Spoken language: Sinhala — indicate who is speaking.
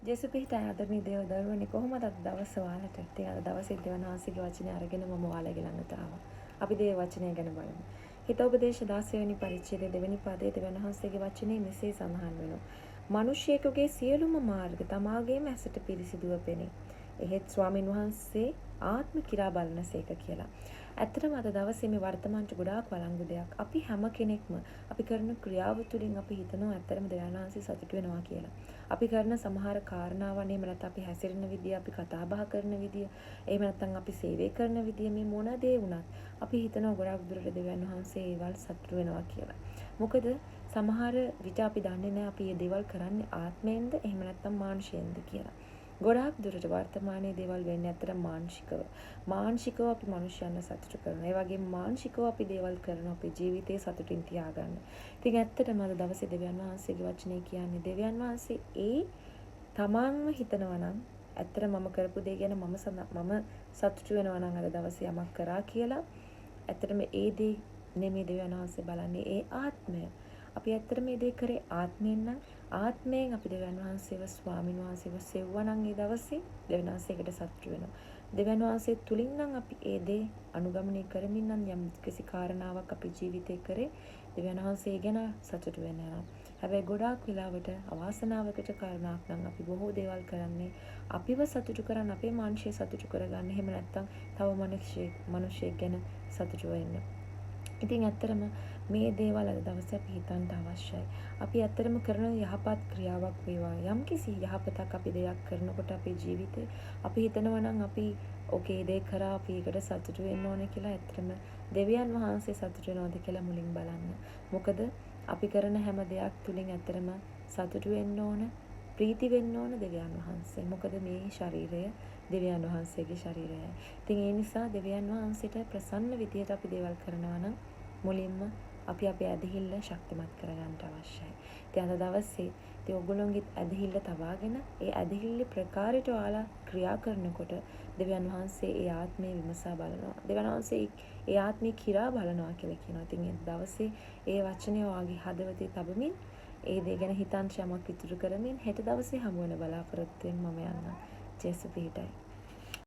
Speaker 1: ජේසු පිහිට ආදරණීය දේව දරුවනේ කොහොමද අද දවස ඔයාලට? ඉතින් අද දවසේ දෙවන ආසික වචනේ අරගෙන මම ඔයාලගේ ළඟට ආවා. අපි දේ වචනය ගැන බලමු. හිතෝපදේශ 16 වෙනි පරිච්ඡේදයේ දෙවෙනි පදයේ දෙවන හංසගේ වචනේ මෙසේ සඳහන් වෙනවා. මිනිසියෙකුගේ සියලුම මාර්ග තමාගේම ඇසට පිරිසිදුව පෙනේ. එහෙත් ස්වාමින් වහන්සේ ආත්ම කිරා බලනසේක කියලා. ඇත්තටම අද දවසේ මේ වර්තමානට ගොඩාක් වළංගු දෙයක්. අපි හැම කෙනෙක්ම අපි කරන ක්‍රියාව තුළින් අපි හිතනවා ඇත්තටම දෙවියන්වහන්සේ සතුටු වෙනවා කියලා. අපි කරන සමහර කාරණාවන් එහෙම නැත්නම් අපි හැසිරෙන විදිය, අපි කතා බහ කරන විදිය, එහෙම නැත්නම් අපි සේවය කරන විදිය මේ මොන දේ වුණත් අපි හිතනවා ගොඩාක් දුරට දෙවියන්වහන්සේ ඒවල් සතුටු වෙනවා කියලා. මොකද සමහර විට අපි දන්නේ නැහැ අපි මේ දේවල් කරන්නේ ආත්මයෙන්ද එහෙම නැත්නම් මානුෂයෙන්ද කියලා. ගොඩාක් දුරට වර්තමානයේ දේවල් වෙන්නේ අතර මානසිකව. මානසිකව අපි මිනිස්යන්ව සතුටු කරනවා. ඒ වගේම මානසිකව අපි දේවල් කරනවා අපේ ජීවිතේ සතුටින් තියාගන්න. ඉතින් ඇත්තටම අද දවසේ දෙවියන් වහන්සේගේ වචනේ කියන්නේ දෙවියන් වහන්සේ ඒ තමන්ම හිතනවා නම් ඇත්තට මම කරපු දේ ගැන මම සතුටු වෙනවා නම් අද දවසේ යමක් කරා කියලා ඇත්තටම ඒ දේ නෙමෙයි දෙවියන් වහන්සේ බලන්නේ ඒ ආත්මය. අපි ඇත්තට මේ දේ කරේ ආත්මයෙන් නම් ආත්මයෙන් අපි දෙවියන් වහන්සේව ස්වාමින් වහන්සේව සෙව්වනම් ඒ දවසේ දෙවියන් වහන්සේකට සතුටු වෙනවා. දෙවියන් වහන්සේ තුලින් නම් අපි ඒ දේ අනුගමනය කරමින් නම් යම් කිසි කාරණාවක් අපි ජීවිතේ කරේ දෙවියන් වහන්සේ ගැන සතුටු වෙනවා. හැබැයි ගොඩාක් වෙලාවට අවාසනාවකට කාරණාවක් නම් අපි බොහෝ දේවල් කරන්නේ අපිව සතුටු කරන් අපේ මානසික සතුටු කරගන්න. එහෙම නැත්නම් තව මිනිහෙක් ගැන සතුටු වෙන්න. ඉතින් ඇත්තටම මේ දේවල් අද දවසේ අපි හිතන්න අවශ්‍යයි. අපි ඇත්තටම කරන යහපත් ක්‍රියාවක් වේවා. යම්කිසි යහපතක් අපි දෙයක් කරනකොට අපේ ජීවිතේ අපි හිතනවා නම් අපි ඕකේ දේ කරා අපි ඒකට සතුටු වෙන්න ඕනේ කියලා ඇත්තටම දෙවියන් වහන්සේ සතුටු වෙනවද කියලා මුලින් බලන්න. මොකද අපි කරන හැම දෙයක් තුලින් ඇත්තටම සතුටු වෙන්න ඕන, ප්‍රීති වෙන්න ඕන දෙවියන් වහන්සේ. මොකද මේ ශරීරය දෙවියන් වහන්සේගේ ශරීරයයි. ඉතින් ඒ නිසා දෙවියන් වහන්සේට ප්‍රසන්න විදියට අපි දේවල් කරනවා නම් මුලින්ම අපි අපේ ඇදහිල්ල ශක්තිමත් කරගන්න අවශ්‍යයි. ඉතින් අද දවසේ ඉතින් ඔයගොල්ලෝගේ ඇදහිල්ල තබාගෙන ඒ ඇදහිල්ල ප්‍රකාරයට ඔයාලා ක්‍රියා කරනකොට දෙවියන් වහන්සේ ඒ ආත්මය විමසා බලනවා. දෙවියන් වහන්සේ ඒ ආත්මය කිරා බලනවා කියලා කියනවා. ඉතින් ඒ දවසේ ඒ වචනය ඔයාගේ හදවතේ තබමින් ඒ දේ ගැන හිතන් යමක් ඉතුරු කරමින් හෙට දවසේ හමු වෙන බලාපොරොත්තුෙන් මම යනවා. ජේසු පිහිටයි.